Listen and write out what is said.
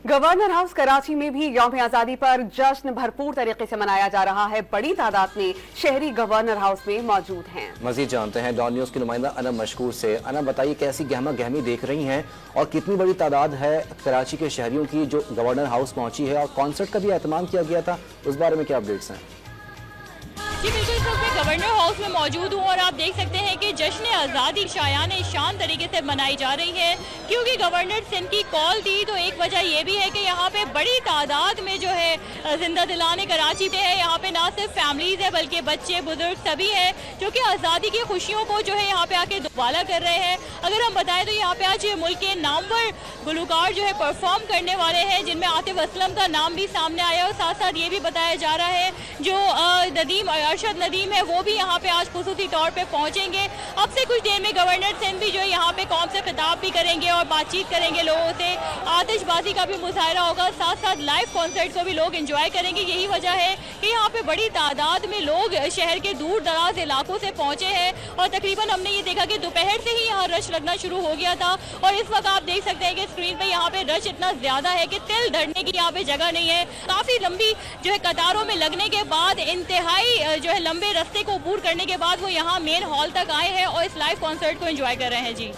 Governor house Karachi में भी यौम आज़ादी पर जश्न भरपूर तरीके से मनाया जा रहा है। बड़ी तादाद में शहरी गवर्नर हाउस में मौजूद हैं। मजीद जानते हैं डॉन न्यूज़ की नुमाइंदा अनम मशकूर से। अनम, बताइए कैसी गहमा गहमी देख रही हैं और कितनी बड़ी तादाद है कराची के शहरियों की जो गवर्नर हाउस पहुंची है, और कॉन्सर्ट का भी एहतमाम किया गया था, उस बारे में क्या अपडेट्स हैं? जी बिल्कुल, इस वक्त मैं गवर्नर हाउस में मौजूद हूँ और आप देख सकते हैं कि जश्न आज़ादी शायान शान तरीके से मनाई जा रही है, क्योंकि गवर्नर सिंध की कॉल थी। तो एक वजह ये भी है कि यहाँ पे बड़ी तादाद में जो है जिंदा दिलाने कराची में है। यहाँ पे ना सिर्फ फैमिलीज है बल्कि बच्चे बुजुर्ग सभी है जो कि आज़ादी की खुशियों को जो है यहाँ पे आके दुबाला कर रहे हैं। अगर हम बताएं तो यहाँ पे आज मुल्क के नामवर गुलकार जो है परफॉर्म करने वाले हैं, जिनमें आतिफ असलम का नाम भी सामने आया और साथ साथ ये भी बताया जा रहा है जो नदीम अरशद नदीम है वो भी यहाँ पे आज खुसूसी तौर पे पहुँचेंगे। अब से कुछ देर में गवर्नर सिंध भी जो है यहाँ पे कौम से खिताब भी करेंगे और बातचीत करेंगे लोगों से। आतिशबाजी का भी मुजाहरा होगा, साथ साथ लाइव कॉन्सर्ट को भी लोग एंजॉय करेंगे। यही वजह है कि यहाँ पे बड़ी तादाद में लोग शहर के दूर दराज इलाकों से पहुँचे हैं और तकरीबन हमने ये देखा कि दोपहर से ही यहाँ रश लगना शुरू हो गया था। और इस वक्त आप देख सकते हैं कि स्क्रीन पे यहाँ पे रश इतना ज्यादा है कि तिल धरने की यहाँ पे जगह नहीं है। काफी लंबी जो है कतारों में लगने के बाद, इंतहाई जो है लंबे रास्ते को अबूर करने के बाद वो यहाँ मेन हॉल तक आए हैं और इस लाइव कॉन्सर्ट को एंजॉय कर रहे हैं। जी।